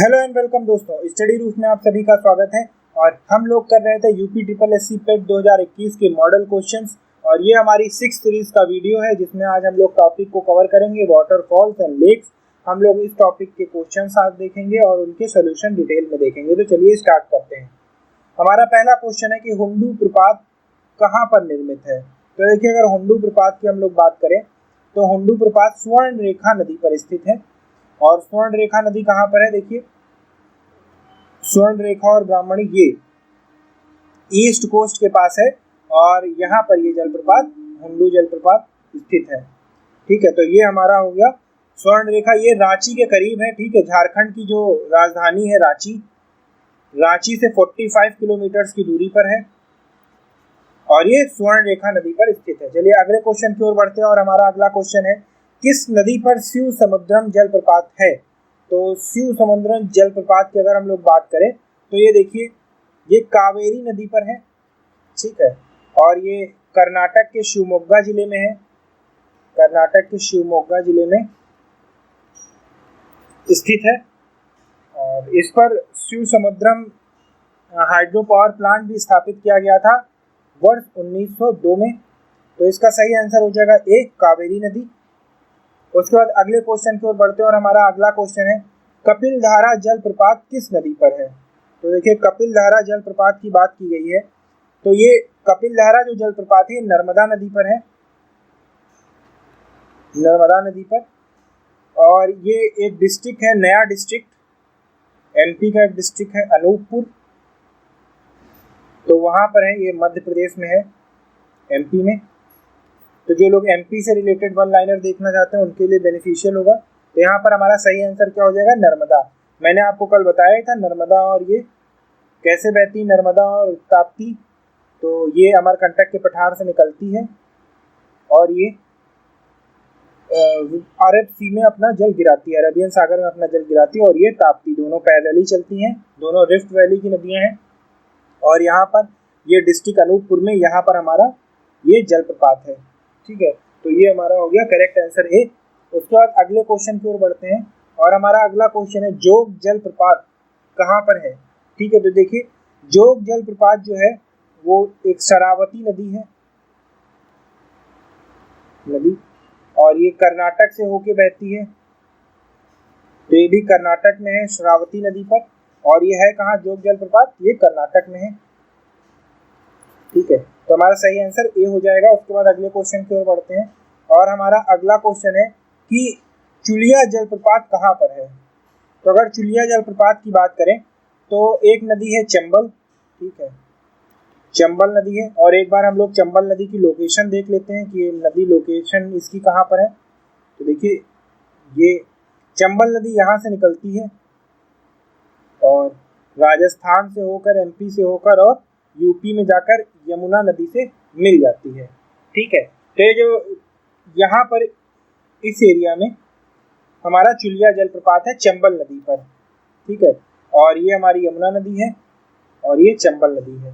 Hello and welcome दोस्तों, study root में आप सभी का स्वागत है। और हम लोग कर रहे थे यूपी ट्रिपल एससी पेट 2021 के मॉडल क्वेश्चंस। और ये हमारी 6 सीरीज का वीडियो है जिसमें आज हम लोग टॉपिक को कवर करेंगे वाटरफॉल्स एंड लेक्स। हम लोग इस टॉपिक के क्वेश्चंस आज देखेंगे और उनके सोल्यूशन डिटेल में देखेंगे। तो चलिए स्टार्ट करते हैं। हमारा पहला क्वेश्चन है कि हुंडू प्रपात कहाँ पर निर्मित है। तो देखिए, अगर हुंडू प्रपात की हम लोग बात करें तो हुंडू प्रपात स्वर्ण रेखा नदी पर स्थित है। और स्वर्ण रेखा नदी कहाँ पर है, देखिए स्वर्ण रेखा और ब्राह्मणी ये ईस्ट कोस्ट के पास है और यहाँ पर ये जलप्रपात हुंडू जलप्रपात स्थित है। ठीक है, तो ये हमारा हो गया स्वर्ण रेखा। ये रांची के करीब है। ठीक है, झारखंड की जो राजधानी है रांची से 45 किलोमीटर की दूरी पर है और ये स्वर्ण रेखा नदी पर स्थित है। चलिए अगले क्वेश्चन की ओर बढ़ते हैं और हमारा अगला क्वेश्चन है, किस नदी पर शिव समुद्रम जलप्रपात है। तो शिव समुद्रम जलप्रपात की अगर हम लोग बात करें तो ये देखिए, ये कावेरी नदी पर है। ठीक है, और ये कर्नाटक के शिवमोगा जिले में है। कर्नाटक के शिवमोगा जिले में स्थित है और इस पर शिव समुद्रम हाइड्रो पावर प्लांट भी स्थापित किया गया था वर्ष 1902 में। तो इसका सही आंसर हो जाएगा ए, कावेरी नदी। उसके बाद अगले क्वेश्चन की ओर बढ़ते हैं और हमारा अगला क्वेश्चन है, कपिलधारा जलप्रपात किस नदी पर है। तो देखिए, कपिलधारा जलप्रपात की बात की गई है तो ये कपिलधारा जो जलप्रपात है नर्मदा नदी पर है, नर्मदा नदी पर। और ये एक डिस्ट्रिक्ट है, नया डिस्ट्रिक्ट, एमपी का एक डिस्ट्रिक्ट है अनूपपुर। तो वहां पर है, ये मध्य प्रदेश में है, एमपी में। तो जो लोग एमपी से रिलेटेड वन लाइनर देखना चाहते हैं उनके लिए बेनिफिशियल होगा। तो यहाँ पर हमारा सही आंसर क्या हो जाएगा, नर्मदा। मैंने आपको कल बताया था नर्मदा और ये कैसे बहती, नर्मदा और ताप्ती। तो ये अमरकंटक के पठार से निकलती है और ये अरब सी में अपना जल गिराती है, अरबियन सागर में अपना जल गिराती है। और ये ताप्ती दोनों पैरेलली चलती हैं, दोनों रिफ्ट वैली की नदियां हैं। और यहाँ पर ये डिस्ट्रिक्ट अनूपपुर में यहाँ पर हमारा ये जलप्रपात है। ठीक है, तो ये हमारा हो गया करेक्ट आंसर ए। उसके बाद अगले क्वेश्चन की ओर बढ़ते हैं और हमारा अगला क्वेश्चन है, जोग जलप्रपात कहाँ पर है। ठीक है, तो देखिए जोग जलप्रपात जो है वो एक शरावती नदी है नदी और ये कर्नाटक से होके बहती है। तो ये भी कर्नाटक में है, शरावती नदी पर। और ये है कहाँ जोग जलप्रपात, ये कर्नाटक में है। ठीक है, तो हमारा सही आंसर ए हो जाएगा। उसके बाद अगले क्वेश्चन की ओर बढ़ते हैं और हमारा अगला क्वेश्चन है कि चुलिया जलप्रपात कहाँ पर है। तो अगर चुलिया जलप्रपात की बात करें तो एक नदी है चंबल। ठीक है, चंबल नदी है। और एक बार हम लोग चंबल नदी की लोकेशन देख लेते हैं कि ये नदी लोकेशन इसकी कहाँ पर है। तो देखिए, ये चंबल नदी यहाँ से निकलती है और राजस्थान से होकर, एमपी से होकर और यूपी में जाकर यमुना नदी से मिल जाती है। ठीक है, तो ये जो यहाँ पर इस एरिया में हमारा चुलिया जलप्रपात है चंबल नदी पर। ठीक है, और ये हमारी यमुना नदी है और ये चंबल नदी है।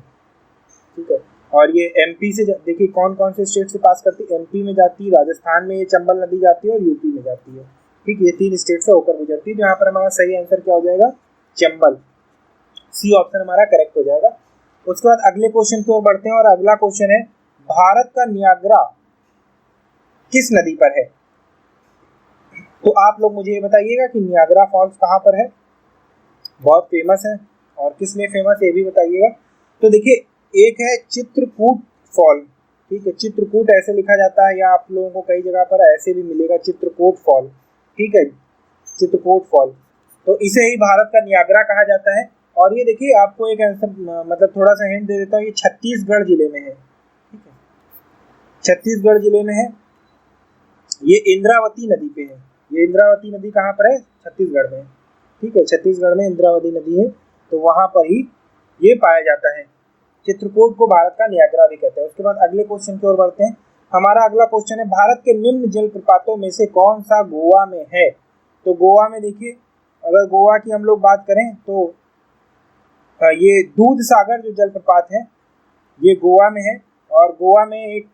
ठीक है, और ये एमपी से देखिए कौन कौन से स्टेट से पास करती है, एमपी में जाती है, राजस्थान में ये चंबल नदी जाती है और यूपी में जाती है। ठीक, ये 3 स्टेट से होकर गुजरती है। यहाँ पर हमारा सही आंसर क्या हो जाएगा, चंबल। सी ऑप्शन हमारा करेक्ट हो जाएगा। उसके बाद अगले क्वेश्चन की ओर बढ़ते हैं और अगला क्वेश्चन है, भारत का नियाग्रा किस नदी पर है। तो आप लोग मुझे ये बताइएगा कि नियाग्रा फॉल्स कहाँ पर है, बहुत फेमस है और किस लिए फेमस है ये भी बताइएगा। तो देखिए, एक है चित्रकूट फॉल। ठीक है, चित्रकूट ऐसे लिखा जाता है या आप लोगों को कई जगह पर ऐसे भी मिलेगा चित्रकूट फॉल। ठीक है, चित्रकूट फॉल, तो इसे ही भारत का नियाग्रा कहा जाता है। और ये देखिए, आपको एक आंसर मतलब थोड़ा सा हिंट दे देता हूँ, ये छत्तीसगढ़ जिले में है। ठीक है, छत्तीसगढ़ जिले में है। ये इंद्रावती नदी पे है। ये इंद्रावती नदी कहाँ पर है, छत्तीसगढ़ में। ठीक है, छत्तीसगढ़ में इंद्रावती नदी है, तो वहां पर ही ये पाया जाता है। चित्रकूट को भारत का नियाग्रा भी कहते हैं। उसके बाद अगले क्वेश्चन की ओर बढ़ते हैं। हमारा अगला क्वेश्चन है, भारत के निम्न जलप्रपातों में से कौन सा गोवा में है। तो गोवा में देखिए, अगर गोवा की हम लोग बात करें तो ये दूध सागर जो जलप्रपात है ये गोवा में है। और गोवा में एक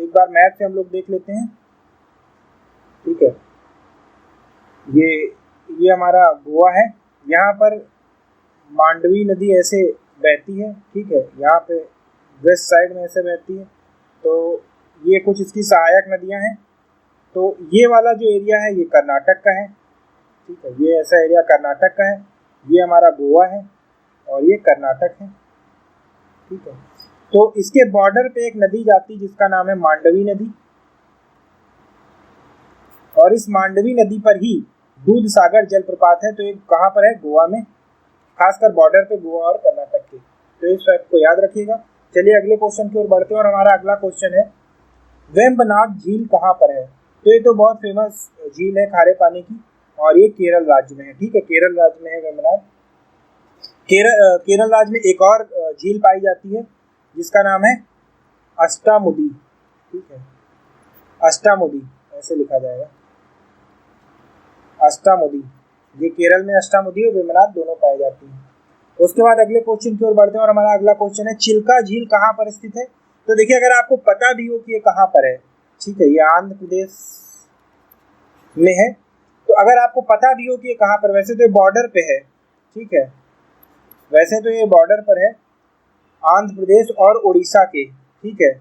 बार मैप से हम लोग देख लेते हैं। ठीक है, ये हमारा गोवा है यहाँ पर मांडवी नदी ऐसे बहती है, ठीक है, यहाँ पे वेस्ट साइड में ऐसे बहती है। तो ये कुछ इसकी सहायक नदियाँ हैं। तो ये वाला जो एरिया है ये कर्नाटक का है, ठीक है, ये ऐसा एरिया कर्नाटक का है। ये हमारा गोवा है और ये कर्नाटक है, ठीक है। तो इसके बॉर्डर पे एक नदी जाती है जिसका नाम है मांडवी नदी, और इस मांडवी नदी पर ही दूध सागर जलप्रपात है। तो ये कहाँ पर है? गोवा में, खासकर बॉर्डर पे गोवा और कर्नाटक के। तो इस फैक्ट को याद रखिएगा। चलिए अगले क्वेश्चन की ओर बढ़ते हैं और हमारा अगला क्वेश्चन है वेम्बनाड झील कहाँ पर है? तो ये तो बहुत फेमस झील है खारे पानी की, और ये केरल राज्य में है, ठीक है, केरल राज्य में है वेम्बनाड। केरल राज्य में एक और झील पाई जाती है जिसका नाम है अष्टामुदी, ठीक है, अष्टामुदी ऐसे लिखा जाएगा, अष्टामुदी। ये केरल में अष्टामुदी और वेम्बनाड दोनों पाई जाती हैं। उसके बाद अगले क्वेश्चन की ओर बढ़ते हैं और हमारा अगला क्वेश्चन है चिल्का झील कहाँ पर स्थित है? तो देखिए, अगर आपको पता भी हो कि ये कहाँ पर है, ठीक है, ये आंध्र प्रदेश में है। तो अगर आपको पता भी हो कि ये कहाँ पर, वैसे तो ये बॉर्डर पे है, ठीक है, वैसे तो ये बॉर्डर पर है आंध्र प्रदेश और उड़ीसा के, ठीक है,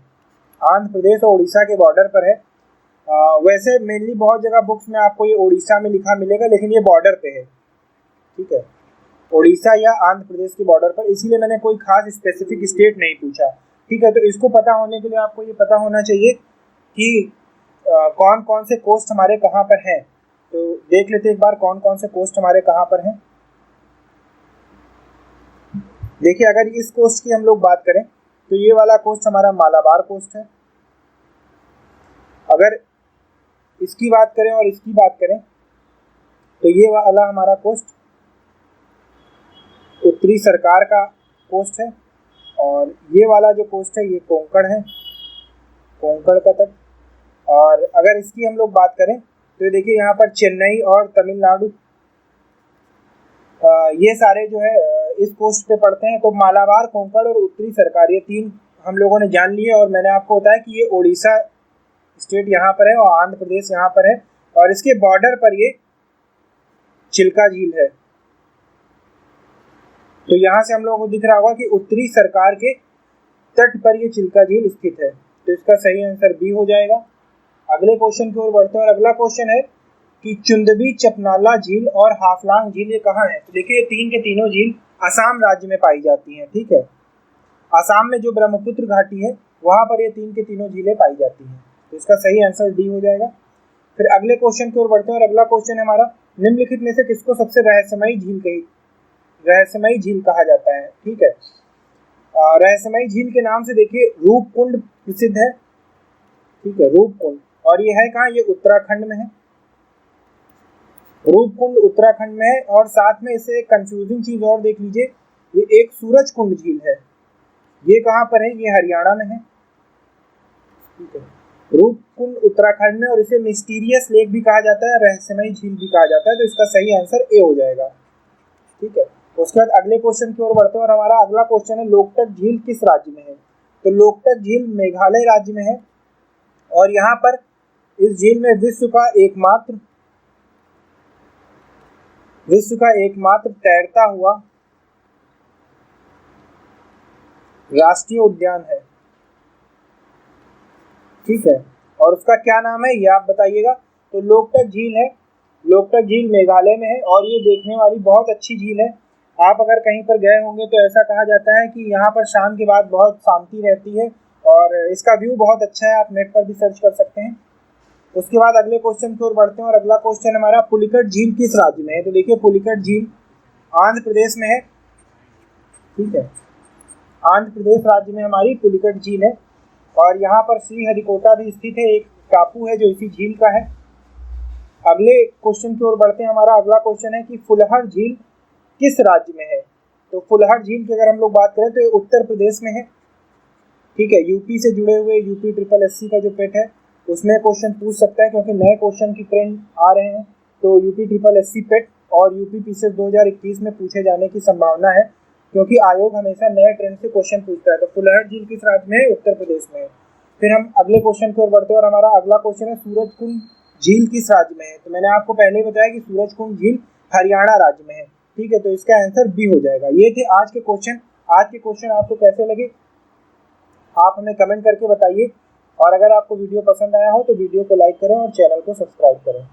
आंध्र प्रदेश और उड़ीसा के बॉर्डर पर है। वैसे मेनली बहुत जगह बुक्स में आपको ये उड़ीसा में लिखा मिलेगा, लेकिन ये बॉर्डर पे है, ठीक है, उड़ीसा या आंध्र प्रदेश के बॉर्डर पर, इसीलिए मैंने कोई खास स्पेसिफिक स्टेट नहीं पूछा, ठीक है। तो इसको पता होने के लिए आपको ये पता होना चाहिए कि कौन कौन से कोस्ट हमारे कहाँ पर हैं। तो देख लेते एक बार कौन कौन से कोस्ट हमारे कहाँ पर हैं। देखिए, अगर इस कोस्ट की हम लोग बात करें तो ये वाला कोस्ट हमारा मालाबार कोस्ट है। अगर इसकी बात करें और इसकी बात करें तो ये वाला हमारा कोस्ट उत्तरी सरकार का कोस्ट है, और ये वाला जो कोस्ट है ये कोंकण है, कोंकण का तट। और अगर इसकी हम लोग बात करें तो देखिए यहाँ पर चेन्नई और तमिलनाडु, ये सारे जो है इस कोस्ट पे पड़ते हैं। तो मालाबार, कोंकण और उत्तरी सरकार, ये तीन हम लोगों ने जान लिए, और मैंने आपको बताया कि ये उड़ीसा स्टेट यहाँ पर है और आंध्र प्रदेश यहाँ पर है, और इसके बॉर्डर पर ये चिल्का झील है। तो यहाँ से हम लोगों को दिख रहा होगा कि उत्तरी सरकार के तट पर ये चिल्का झील स्थित है। तो इसका सही आंसर बी हो जाएगा। अगले क्वेश्चन की ओर बढ़ते हैं और अगला क्वेश्चन है कि चुंदबी चपनाला झील और हाफलांग झील ये कहाँ है? तो देखिए, तीन के तीनों झील असम राज्य में पाई जाती हैं, ठीक है, असम में जो ब्रह्मपुत्र घाटी है वहां पर ये तीन के तीनों झीलें पाई जाती हैं। तो इसका सही आंसर डी हो जाएगा। फिर अगले क्वेश्चन की ओर बढ़ते हैं और अगला क्वेश्चन है हमारा निम्नलिखित में से किसको सबसे रहस्यमयी झील कहा जाता है? ठीक है, रहस्यमयी झील के नाम से देखिए रूपकुंड प्रसिद्ध है, ठीक है, रूपकुंड, और ये है कहाँ? ये उत्तराखंड में है, रूपकुंड उत्तराखंड में है। और साथ में इसे एक कंफ्यूजिंग चीज और देख लीजिए, ये एक सूरज कुंड झील है, ये कहाँ पर है? ये हरियाणा में है, ठीक है, रूपकुंड उत्तराखंड में, और इसे मिस्टीरियस लेक भी कहा जाता है, रहस्यमयी झील भी कहा जाता है। तो इसका सही आंसर ए हो जाएगा, ठीक है। उसके बाद अगले क्वेश्चन की ओर बढ़ते हैं और हमारा अगला क्वेश्चन है लोकटक झील किस राज्य में है? तो लोकटक झील मेघालय राज्य में है, और यहाँ पर इस झील में विश्व का एकमात्र तैरता हुआ राष्ट्रीय उद्यान है, ठीक है, और उसका क्या नाम है ये आप बताइएगा। तो लोकटक झील है, लोकटक झील मेघालय में है, और ये देखने वाली बहुत अच्छी झील है। आप अगर कहीं पर गए होंगे तो ऐसा कहा जाता है कि यहाँ पर शाम के बाद बहुत शांति रहती है, और इसका व्यू बहुत अच्छा है, आप नेट पर भी सर्च कर सकते हैं। उसके बाद अगले क्वेश्चन की ओर बढ़ते हैं और अगला क्वेश्चन हमारा पुलिकट झील किस राज्य में है? तो देखिए, पुलिकट झील आंध्र प्रदेश में है, ठीक है, आंध्र प्रदेश राज्य में हमारी पुलिकट झील है, और यहाँ पर श्रीहरिकोटा भी स्थित है, एक टापू है जो इसी झील का है। अगले क्वेश्चन की ओर बढ़ते हैं। हमारा अगला क्वेश्चन है कि फुलहर झील किस राज्य में है? तो फुलहर झील की अगर हम लोग बात करें तो ये उत्तर प्रदेश में है, ठीक है, यूपी से जुड़े हुए यूपी SSC का जो पेट है उसमें क्वेश्चन पूछ सकता है, क्योंकि नए क्वेश्चन की ट्रेंड आ रहे हैं। तो यूपी SSC पेट और यूपी PCS 2021 में पूछे जाने की संभावना है, क्योंकि आयोग हमेशा नए ट्रेंड से क्वेश्चन पूछता है। तो फुलहर झील किस राज्य में है? उत्तर प्रदेश में है। फिर हम अगले क्वेश्चन की ओर बढ़ते हैं और हमारा अगला क्वेश्चन है सूरजकुंड झील किस राज्य में है? तो मैंने आपको पहले ही बताया कि सूरजकुंड झील हरियाणा राज्य में है। ठीक है, तो इसका आंसर बी हो जाएगा। ये थे आज के क्वेश्चन। आज के क्वेश्चन आपको कैसे लगे आप हमें कमेंट करके बताइए, और अगर आपको वीडियो पसंद आया हो तो वीडियो को लाइक करें और चैनल को सब्सक्राइब करें।